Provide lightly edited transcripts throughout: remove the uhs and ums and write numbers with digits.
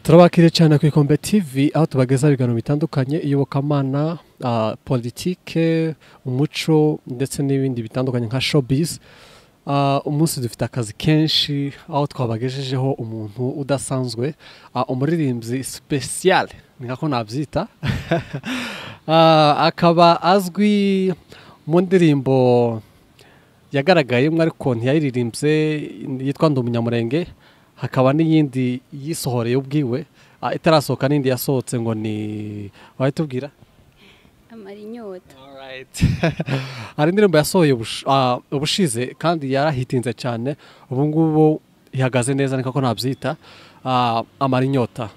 turabakiriye cyane ku Ikombe TV aho tubageza ibiganiro bitandukanye iyobokamana, politike, umuco ndetse n'ibindi bitandukanye nka showbiz. Umunsi dufite akazi kenshi aho twabagejejeho umuntu udasanzwe, umuririmbyi special niko nabyita. Akaba azwi mu ndirimbo yagaragayemo ariko ntiyayiririmbye yitwa Umunyamulenge. Hakaba n'iyindi yisohoreye ubwiwe itarasohoka, n'indi yasohotse ngo ni wahitubwira amarinyota. Hari indirimbo yasohoye ubushize kandi yarahitinze cyane, ubu ngubu ihagaze neza niko nabyita, amarinyota.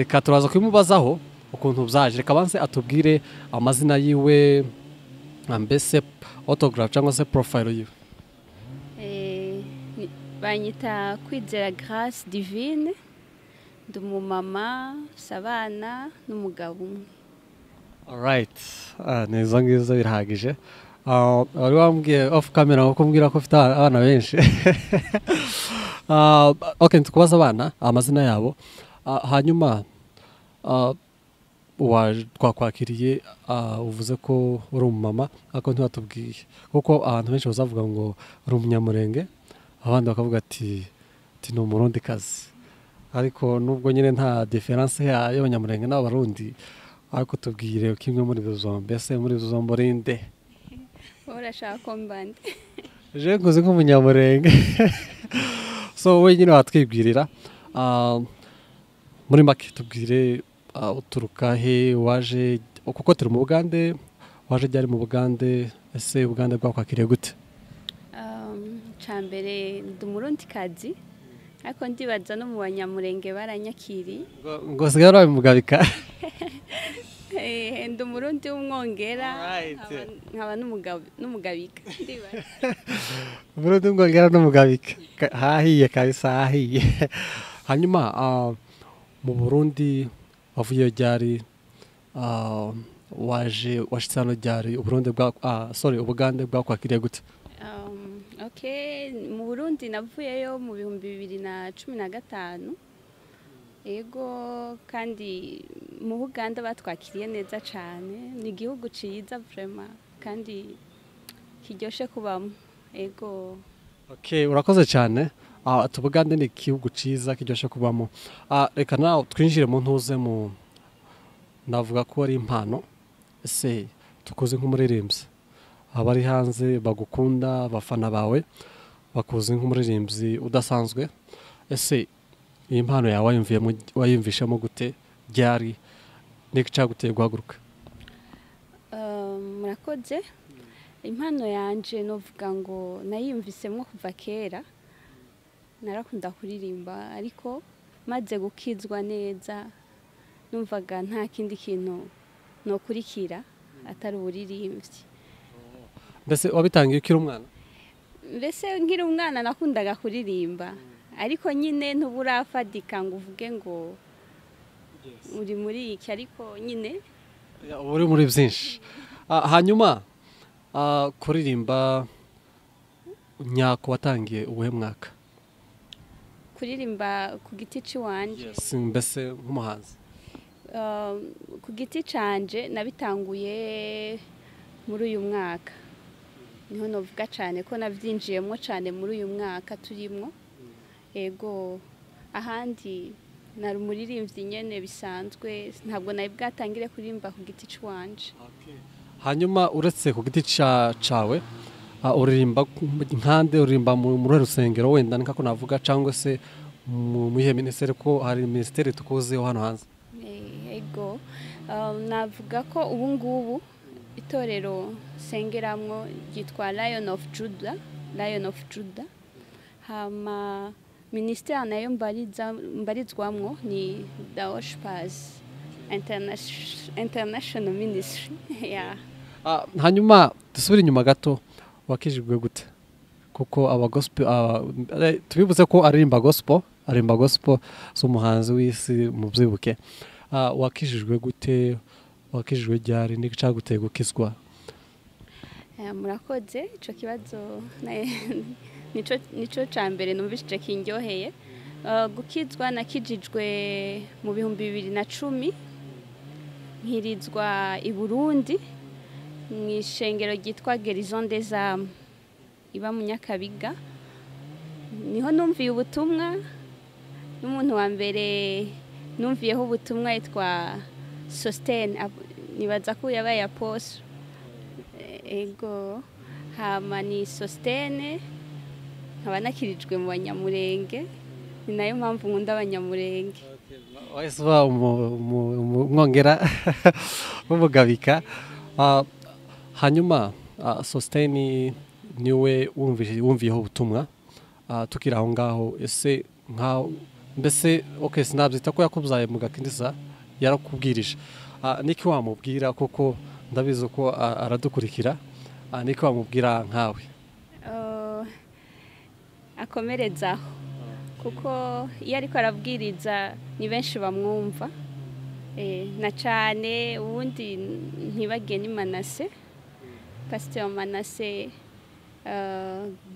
Reka turaza kubimubazaho ukuntu byaje. Reka banze atubwire amazina yiwe, mbese autograph cyangwa se profile yiwe. Banyita Kwizera Grace Divine, ndi umumama, abana n'umugabo umwe. Alright, neza ngizo birahagije. Wari wambwiye off camera ngo kumbwira ko ufite abana benshi. Okay, tukubaza abana amazina yabo, hanyuma twakwakiriye, uvuze ko uri umumama ariko ntiwatubwiye, kuko abantu benshi bazavuga ngo uri umunyamurenge, abandi bakavuga ati ni umurundikazi, ariko nubwo nyine nta diferanse y'abanyamurenge n'abarundi, ariko tubwire kimwe muri izo zombi. Ese muri izo zombi urinde? Urashaka ko mbande? Je nguzi nk'umunyamurenge. So we nyine watwibwirira muri make, tubwire uturuka he, waje kuko turi mu Bugande, waje ryari mu Bugande, ese Ubugande bwakwakiriye gute? Mbere ndi umurundikazi, ariko ndibaza no mu Banyamulenge baranyakiriye. Ngo sigaye urabimugabika? Ndi umurundi w'umwongera, nkaba n'umugabika. Umurundi w'umwongera n'umugabika, hahiye kabisa, hahiye. Hanyuma mu Burundi wavuyeyo ryari, washitse hano ryari, Ubugande bwakwakiriye gute? Mu Burundi navuyeyo mu 2015. Ego, kandi mu Buganda batwakiriye neza cyane. Ni igihugu cyiza vraiment kandi kiryoshye kubamo. Ego. Okay, urakoze cyane. Ubugande ni igihugu cyiza kiryoshye kubamo. Reka nawe twinjire mu ntuze mu, navuga ko ari impano. Ese tukuze nk'umuririmbyi, abari hanze bagukunda, abafana bawe bakuze nk'umuririmbyi udasanzwe, ese iyi mpano yawe wayumvishemo gute, ryari, n'iki cyaguteye guhaguruka? Murakoze. Impano yanje novuga ngo nayumvisemo kuva kera. Narakunda kuririmba, ariko maze gukizwa neza numvaga nta kindi kintu nokurikira atari uburirimbyi. Mbese wabitangiye ukiri umwana? Mbese nkiri umwana nakundaga kuririmba, ariko nyine ntuburafadika ngo uvuge ngo uri muri iki, ariko nyine uri muri byinshi. Hanyuma kuririmba nyako watangiye ubuhe mwaka? Kuririmba ku giti cy'iwanje, mbese nk'umuhanzi? Ku giti canje nabitanguye muri uyu mwaka. Niho novuga cyane ko navyinjiyemo cyane muri uyu mwaka turimo. Ego, ahandi nari umuririmbyi nyene bisanzwe, ntabwo nabi bwatangire kuririmba ku giti cy'iwanje. Hanyuma uretse ku giti cawe, uririmba nkande, uririmba muri rusengero wenda niko navuga, cyangwa se mu ihe ministeri, ko hari ministeri tukuzeho hano hanze? Ego, navuga ko ubu ngubu itorero sengeramwo ryitwa Lion of Judah. Hama ministeri nayo mbarizwamwo ni The Worshipers International Ministry. Yeah. Hanyuma dusubire inyuma gato, wakijijwe gute? Kuko tubibuze ko aririmba gospel z'umuhanzi w'isi mubyibuke. Wakijijwe gute? Wakijijwe ryari? N'iki cyaguteye gukizwa? Murakoze, ico kibazo nico ca mbere numvise kindyoheye. gukizwa nakijijwe mu 2010 nkirizwa i Burundi mu ishengero ryitwa Guérison des âmes iba mu Nyakabiga. Niho numviye ubutumwa n'umuntu wa mbere numviyeho ubutumwa yitwa Sosthen, nibaza ko yabaye apostle. Ego hama ni Sosthen, nkaba nakirijwe mu Banyamulenge, ni nayo mpamvu nkunda Abanyamulenge. wese uba umwongera w'umugabika. Hanyuma Sosthen niwe wumviyeho ubutumwa, tukiri aho ngaho ese nkaho mbese okay sinabyita ko yakubyaye mu gakindisa yarakubwirije, niki wamubwira kuko ndabizo ko aradukurikira, niki wamubwira nkawe? Akomerezaho kuko iyo ariko arabwiriza ni benshi bamwumva, na cyane ubundi ntibagiye ni Manase, Pasteur Manase,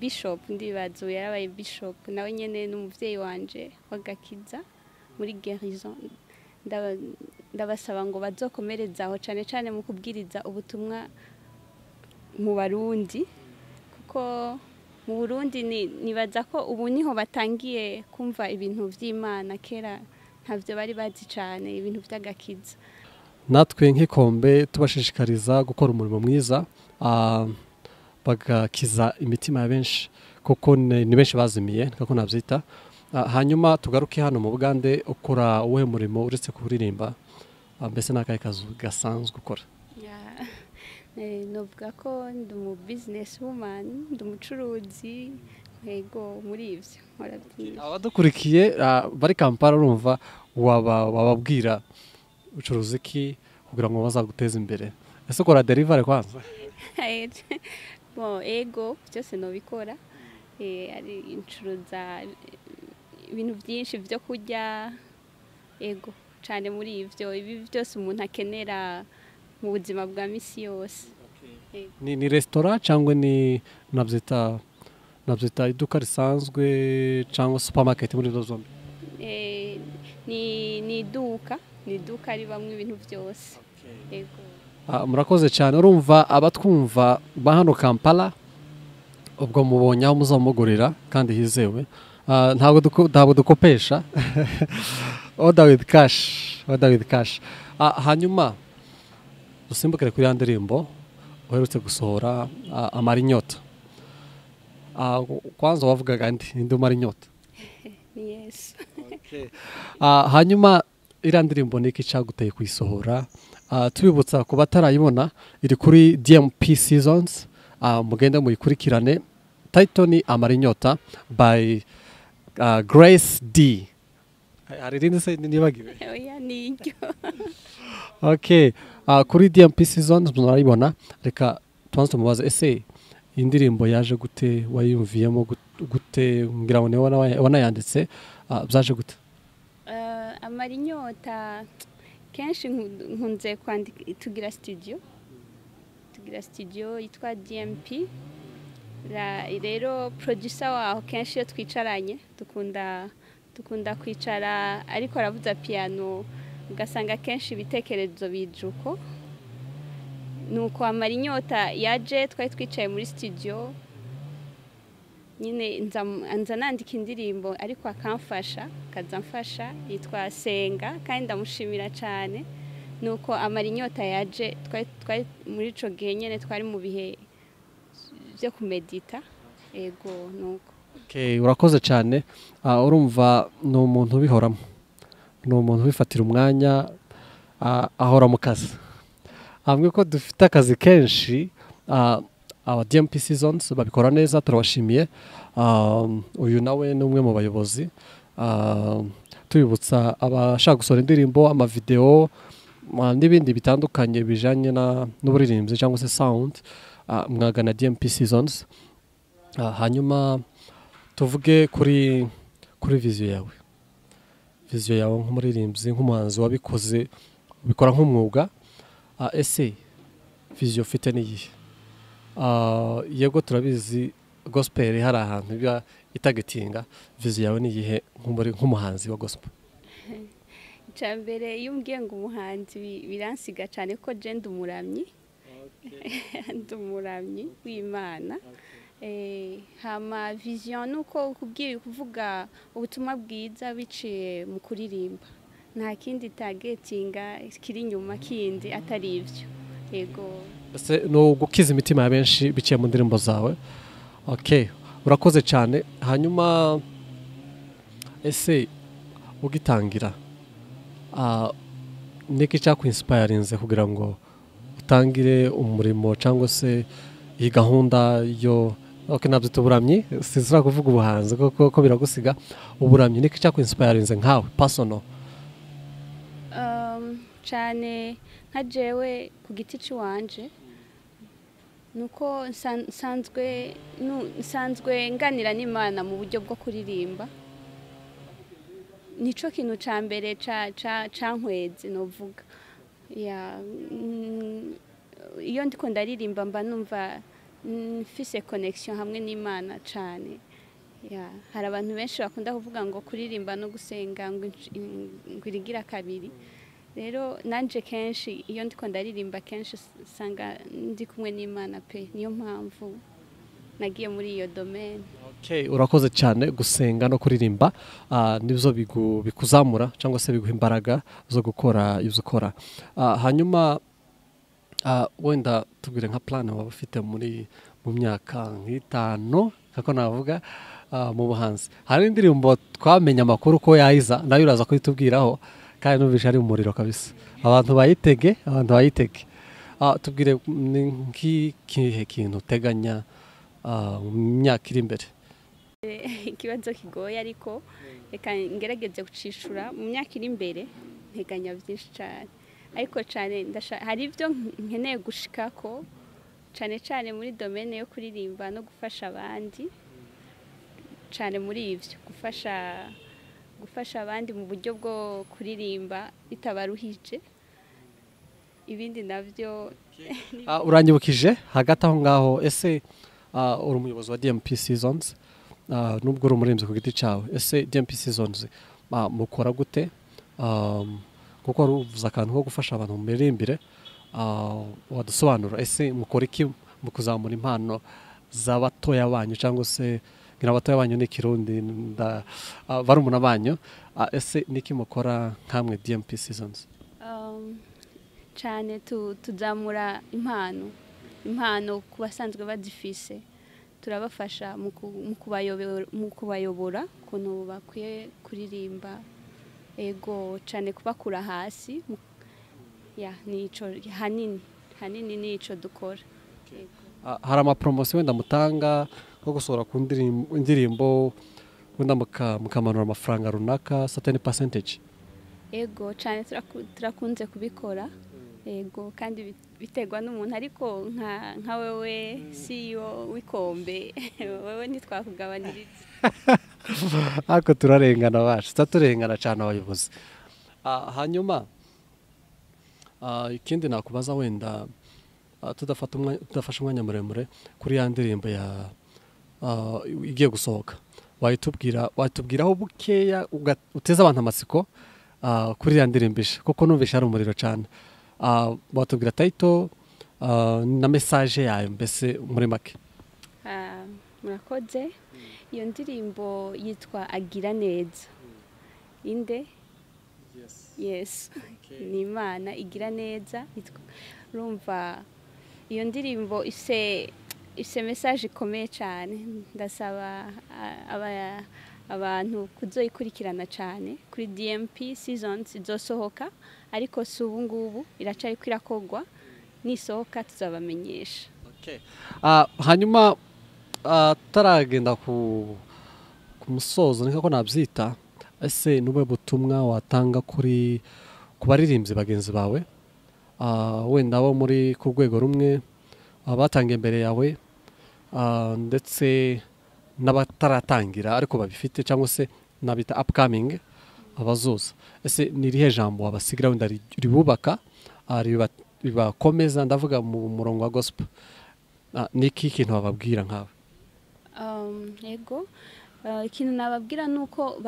Bishop ndibazo yarabaye Bishop, nawe nyene n'umuvyeyi wanje wagakiza muri Guérison. Ndabasaba ngo bazokomerezaho cyane cyane mu kubwiriza ubutumwa mu Barundi, kuko mu Burundi nibaza ko ubu niho batangiye kumva ibintu vy'Imana, kera ntavyo bari bazi cyane ibintu vy'agakiza. Natwe nk'ikombe tubashishikariza gukora umurimo mwiza, bagakiza imitima ya benshi kuko ni benshi bazimiye niko nabyita. Hanyuma tugaruke hano mu Bugande, ukora uwe murimo uretse kuririmba, mbese n'akahe kazi gasanzwe ukora? Novuga ko ndi mu business woman, ndi umucuruzi, yego muri ivyo nkora byinshi. Abadukurikiye bari Kampala urumva wababwira ucuruza iki kugira ngo bazaguteze imbere? Ese ukora delivery kwanza? Bon, ego byose nobikora, ari incuruza ibintu byinshi byo kurya, ego cyane muri ivyo, ibi byose umuntu akenera mu buzima bwa misi yose. Ni restaurant cyangwa ni nabyita iduka risanzwe cyangwa supermarket muri zo zombi? Ni iduka ribamwe ibintu byose. Ego. Murakoze cyane. Urumva abatwumva ba hano Kampala, ubwo mubonye aho muzamugurira kandi hizewe, ntabwo dukopesha order with cash. Hanyuma dusimbukire kuri ya ndirimbo uherutse gusohora, amara inyota. Kwanza wavugaga ndi umara inyota? Yes. Hanyuma iriya ndirimbo niki cyaguteye kuyisohora? Tubibutsa ku batarayibona, iri kuri DMP Seasons, mugende muyikurikirane. Title ni amara inyota by Grace D. Hari irindi se nibagiwe? Oya niryo. Okay, kuri DMP Seasons murayibona. Reka tubanze tumubaze, ese indirimbo yaje gute, wayumviyemo gute, ngira ngo wanayanditse, byaje gute? Amara inyota kenshi nkunze kwandika, tugira studio yitwa DMP. Rero producer waho kenshi iyo twicaranye dukunda kwicara ariko aravuza piano, ugasanga kenshi ibitekerezo bijuko. Nuko amara inyota yaje, twari twicaye muri studio nyine nza nandika indirimbo ariko akazamfasha, yitwa Senga, kandi ndamushimira cyane. Nuko amara inyota yaje, twari muri ico gihe nyene twari mu bihe byo kumedita. Ego nuko. Okay, urakoze cyane. Urumva ni umuntu ubihoramo, ni umuntu ubifatira umwanya, ahora mu kazi. Hamwe ko dufite akazi kenshi, aba DMP Seasons babikora neza, turabashimiye. Uyu nawe ni umwe mu bayobozi. Tubibutsa abashaka gusohora indirimbo, amavideo n'ibindi bitandukanye bijanye n'uburirimbyi cyangwa se sound, mwagana DMP Seasons. Hanyuma tuvuge kuri vision yawe nk'umuririmbyi, nk'umuhanzi wabikoze, ubikora nk'umwuga. Ese vision ufite ni iyihe? Yego turabizi gospel hari ahantu itagetinga vision yawe ni iyihe nk'umuhanzi wa gospel? Icambere iyo umbwiye ngo umuhanzi biransiga cyane ko je ndi umuramyi. Ndi umuramyi w'Imana. Hama vision nuko kubwiye kuvuga ubutumwa bwiza biciye mu kuririmba. Nta kindi targetinga kiri inyuma kindi atari ivyo. Yego. Ese no gukiza imitima ya benshi biciye mu ndirimbo zawe. Okay, urakoze cyane. Hanyuma ese ugitangira niki cyakwinspirinze kugira ngo utangire umurimo cyangwa se iyi gahunda yo nabyita uburamyi, sinzira kuvuga ubuhanzi ko biragusiga. Uburamyi niki cyakwinspirinze nkawe personal? Cyane nka jewe ku giti ciwanje nuko nsanzwe nganira n'Imana mu buryo bwo kuririmba. Nico kintu ca mbere cankweze novuga. Iyo ndiko ndaririmba mba numva mfise connection hamwe n'Imana cane. Hari abantu benshi bakunda kuvuga ngo kuririmba no gusenga ngo irigira kabiri. Rero nanje kenshi iyo ndiko ndaririmba kenshi sanga ndi kumwe n'Imana pe, niyo mpamvu nagiye muri iyo domaine. Okay, urakoze cyane. Gusenga no kuririmba nibyo bikuzamura cyangwa se biguha imbaraga zo gukora ibyo ukora. Hanyuma wenda tubwire nka plan waba ufite mu myaka nk'itanu kako navuga mu buhanzi. Hari indirimbo twamenya amakuru ko yayiza nayo uraza kuyitubwiraho kandi nubisha ari umuriro kabisa. Abantu bayitege. Tubwire nk'ikihe kintu uteganya mu myaka iri imbere? Ikibazo kigoye ariko reka ngerageze gucishura. Mu myaka iri imbere nteganya byinshi cyane, ariko cyane hari ibyo nkeneye gushikako cyane muri domaine yo kuririmba no gufasha abandi. Cyane muri ivyo gufasha abandi mu buryo bwo kuririmba bitabaruhije. Ibindi navyo uranyibukije hagati aho ngaho. Ese uri umuyobozi wa DMP Seasons, nubwo uri umuririmbyi ku giti cyawe, ese DMP Seasons mukora gute? Kuko uvuze akantu ko gufasha abantu mu miririmbire, wadusobanura ese mukora iki mu kuzamura impano z'abatoya banyu cyangwa se ngira abatoya banyu ni Kirundi barumuna banyu? Ese niki mukora nkamwe DMP Seasons? Cyane tuzamura impano ku basanzwe bazifise. Turabafasha mu kubayobora ukuntu bakwiye kuririmba. Ego cyane kubakura hasi. Nico hanini nico dukora. Hari amapromosiyo wenda mutanga nko gusohora ku indirimbo wenda mukamanura amafaranga runaka certain percentage? Ego cyane turakunze kubikora. Ego kandi biterwa n'umuntu, ariko nka wewe CEO w'ikombe wewe ntitwakugabaniriza. Ako turarengana bacu, turarengana cyane abayobozi. Hanyuma ikindi nakubaza wenda tudafashe umwanya muremure kuri ya ndirimbo igiye gusohoka, watubwiraho bukeya uteza abantu amatsiko kuri ya ndirimbo kuko numvisha ari umuriro cyane. Watubwira title na message yayo mbese muri make? Murakoze. Iyo ndirimbo yitwa Agira Neza. Inde? Yes. Ni Imana igira neza. Urumva iyo ndirimbo ise message ikomeye cyane. Ndasaba abantu kuzoyikurikirana cyane kuri DMP Seasons. Izosohoka ariko si ubu ngubu, iracari kwirakogwa, nisohoka tuzabamenyesha. Hanyuma taragenda ku musozo niko nabyita, ese nube butumwa watanga ku baririmbyi bagenzi bawe wenda bo muri ku rwego rumwe batangiye imbere yawe ndetse n'abataratangira ariko babifite cyangwa se nabita upcoming abazuza? Ese ni irihe jambo wabasigira wenda ribubaka ribakomeza, ndavuga mu murongo wa gospel? Niki kintu bababwira nkawe? Ego ikintu nababwira nuko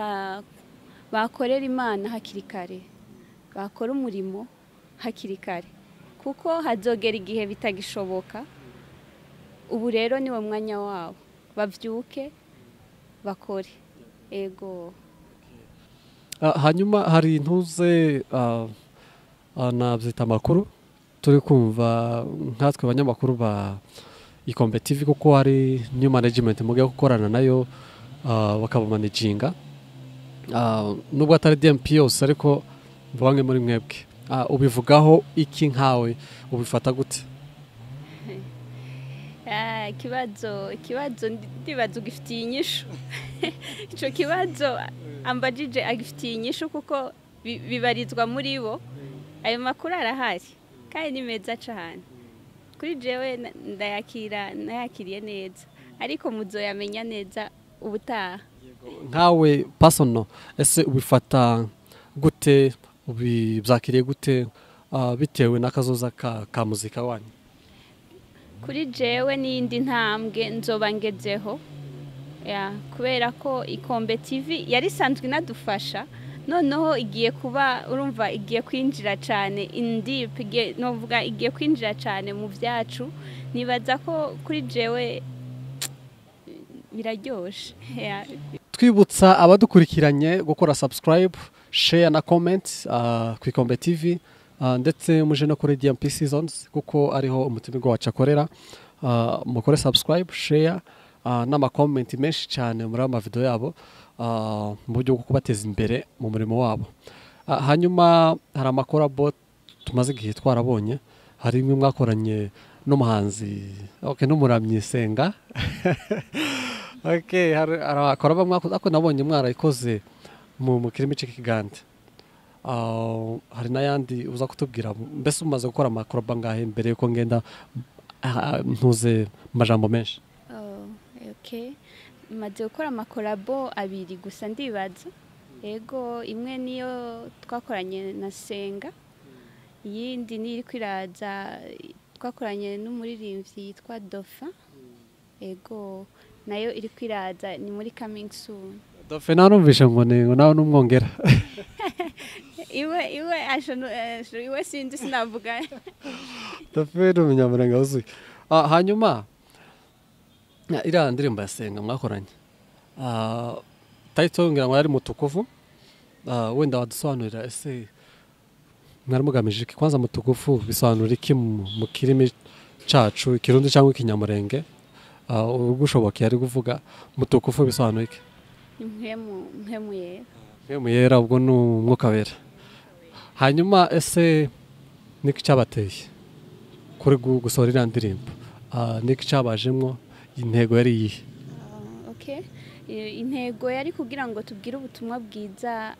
bakorera imana hakiri kare, bakora umurimo hakiri kare, kuko hazogera igihe bitagishoboka. Ubu rero niwo mwanya wabo, bavyuke bakore. Ego. Hanyuma hari intuze nabyita amakuru turi kumva nkatwe abanyamakuru ba Ikombe TV, kuko hari new management mugiye gukorana nayo bakabamanaginga, nubwo atari DMP yose ariko bamwe muri mwebwe, ubivugaho iki nkawe, ubifata gute? Ikibazo ndibaza ugifitiye inyishu. Ico kibazo ambajije agifitiye inyishu kuko bibarizwa muri bo. Ayo makuru arahari kandi ni meza cyane. Kuri jewe nayakiriye neza, ariko muzoyamenya neza ubutaha. Nkawe personal, ese ubifata gute, ubibyakiriye gute bitewe n'akazoza ka muzika wanyu? Kuri jewe n'indi ntambwe nzoba ngezeho, kubera ko Ikombe TV yari isanzwe inadufasha, noneho igiye kuba, urumva igiye kwinjira cyane novuga igiye kwinjira cyane mu byacu. Nibaza ko kuri jewe biraryoshe. Twibutsa abadukurikiranye gukora subscribe, share na comment ku Ikombe TV, ndetse muje no kuri DMP Seasons kuko ariho umutumirwa wacu akorera. Mukore subscribe, share n'amakomenti menshi cyane muri ama video yabo, mu buryo bwo kubateza imbere mu murimo wabo. Hanyuma hari amakorabo tumaze igihe twarabonye, hari imwe mwakoranye n'umuhanzi n'umuramyi Senga. hari akoraba mwakoze, ako nabonye mwarayikoze mu kirimi cy'ikigande. Hari n'ayandi uza kutubwira, mbese umaze gukora amakorabo ngahe mbere yuko ngenda ntuze majambo menshi? Maze gukora amakorabo abiri gusa ndibaza. Ego, imwe niyo twakoranye na Senga, iyindi niri kwiraza twakoranye n'umuririmbyi yitwa Dofa. Ego, nayo iri kwiraza, ni muri coming soon. Dofa narumvishe ngo nawe n'umwongera. Iwe sindi sinavuga. Dofa n'umunyamulenge wuzuye. Hanyuma iriya ndirimbo ya Senga mwakoranye, title ngira ngo yari mutukufu, wenda wadusobanurira ese mwari mugamije iki? Kwanza mutukufu bisobanura iki mu kirimi cacu, Ikirundi cyangwa Ikinyamulenge? Ugushoboka yari kuvuga mutukufu bisobanura iki? Mpemu yera. Mpemu yera, ubwo ni umwuka wera. Hanyuma ese niki cyabateye kuri gusohora iriya ndirimbo? Niki cyabajemwo? Intego yari iyihe? Intego yari kugira ngo tubwire ubutumwa bwiza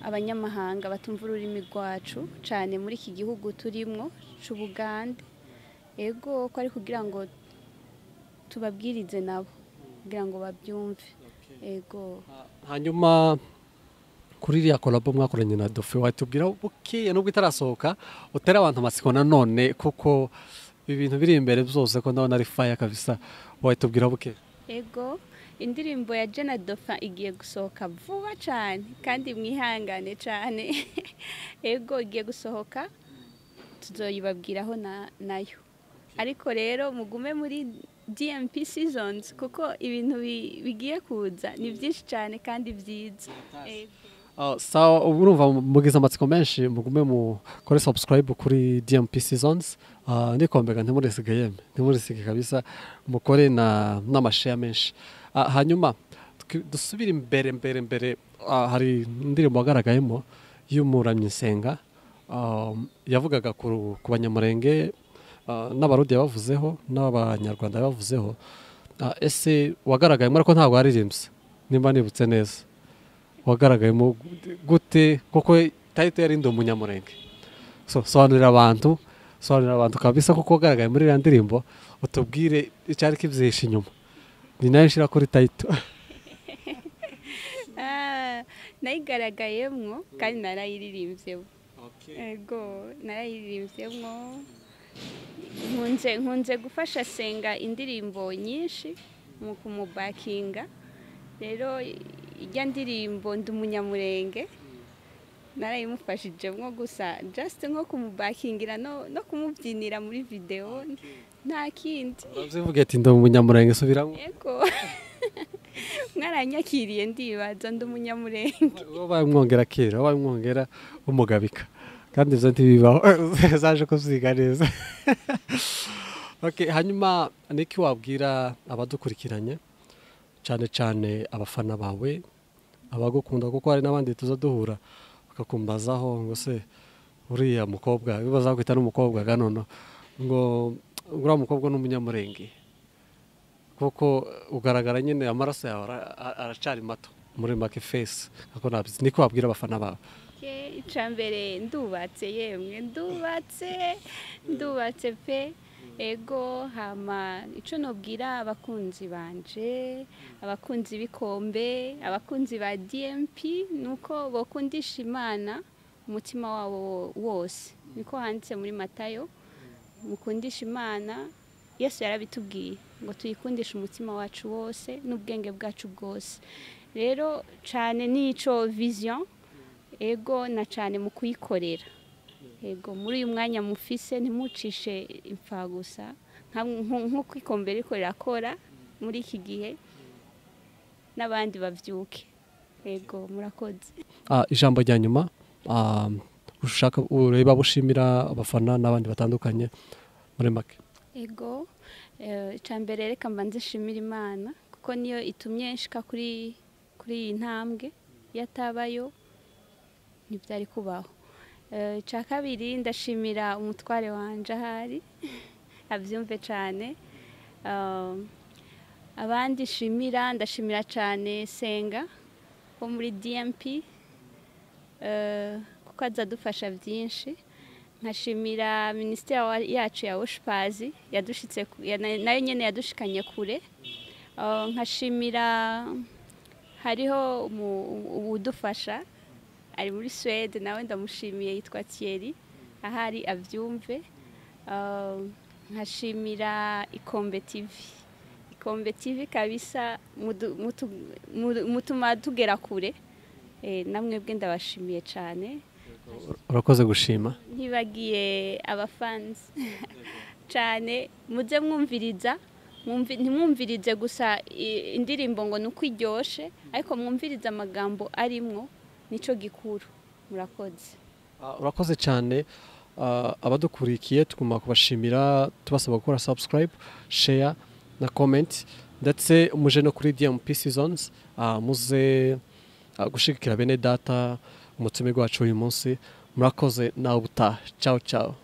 abanyamahanga batumva ururimi rwacu cyane muri iki gihugu turimo c'Ubugande. Ego, ko ari kugira ngo tubabwirize nabo kugira ngo babyumve. Ego. Hanyuma kuri iriya kolabo mwakoranye na Dofe, watubwira buke nubwo itarasohoka utera abantu amatsiko nanone, kuko ibintu biri imbere byose ko ndabona ari fire kabisa, watubwira buke? Ego, indirimbo ya Jena Dofa igiye gusohoka vuba cyane kandi mwihangane cyane. Ego, igiye gusohoka, tuzoyibabwiraho nayo. Ariko rero mugume muri DMP Seasons kuko ibintu bigiye kuza ni byinshi cyane kandi byiza. Sawa, urumva mugize amatsiko menshi, mugume mu kore subscribe kuri DMP Seasons. Nikombega ntimurisige kabisa, mukore n'amashare menshi. Hanyuma dusubire imbere, hari indirimbo wagaragayemo y'umuramyi Senga, yavugaga ku Banyamulenge, n'abarundi yabavuzeho, n'abanyarwanda yabavuzeho. Ese wagaragayemo ariko ntabwo waririmbye, nimba nibutse neza, wagaragayemo gute? Kuko title yari ndi umunyamulenge. Sobanurira abantu kabisa, kuko wagaragaye muri iriya ndirimbo, utubwire icyari kibyihishe inyuma. Ni nayo nshira kuri title. Nayigaragayemwo kandi narayiririmbyemo. Ego, narayiririmbyemo. Nkunze gufasha Senga indirimbo nyinshi mu kumubakinga. rero ijya ndirimbo ndi umunyamulenge narayimufashijemo gusa just nko kumubakingira no kumubyinira muri video nta kindi. Uravuga ati ndi umunyamulenge subiramo. Yego. Mwaranyakiriye ndibaza ndi umunyamulenge. Wabaye umwongera kera, wabaye umwongera umugabika. Kandi izo ntibibaho zaje kuziga neza. Okay, hanyuma niki wabwira abadukurikiranye cyane cyane abafana bawe abagukunda kuko hari n'abandi tuza duhura bakakumbazaho ngo se uriya mukobwa bibaza kwita n'umukobwa ganono ngo uriya mukobwa n'umunyamulenge kuko ugaragara nyine amaraso yawe aracari mato muri make face kako nabyo niko wabwira abafana bawe. Icambere ndubatse yemwe ndubatse pe ego hama ico nobwira abakunzi banje abakunzi bikombe abakunzi ba DMP nuko bokundisha Imana umutima wabo wose niko handitse muri Matayo mukundisha Imana Yesu yarabitubwiye ngo tuyikundishe umutima wacu wose n'ubwenge bwacu bwose rero cane nico vision ego na cane mu kuyikorera ego muri uyu mwanya mufise ntimucishe impfa gusa nko ikombere riko rirakora muri iki gihe n'abandi bavyuke ego murakoze. Ijambo rya nyuma ushaka ureba bushimira abafana n'abandi batandukanye muri make. Ego icambere reka mbanze shimira Imana kuko niyo itumye nshika kuri iyi ntambwe yatabayo ntibyari kubaho. Ca kabiri ndashimira umutware wanje ahari avyumve cane abandi shimira ndashimira cane Senga wo muri DMP kuko azadufasha byinshi nkashimira ministeri yacu ya Woshipazi yadushitse nayo nyene yadushikanye kure nkashimira hariho ubudufasha ari muri Swede nawe ndamushimiye yitwa Thierry ahari avyumve nkashimira Ikombe TV kabisa mutuma tugera kure namwe bwe ndabashimiye cyane. Urakoze gushima ntibagiye abafans cyane muze mwumviriza ntimwumvirize gusa indirimbo ngo nuko iryoshe ariko mwumviriza amagambo arimwo nico gikuru murakoze. Urakoze cyane abadukurikiye tugomba kubashimira tubasaba gukora subscribe share na comment ndetse muje no kuri DMP Seasons muze gushigikira bene data umutsime gwacu uyu munsi murakoze nawe ubutaha ciao ciao.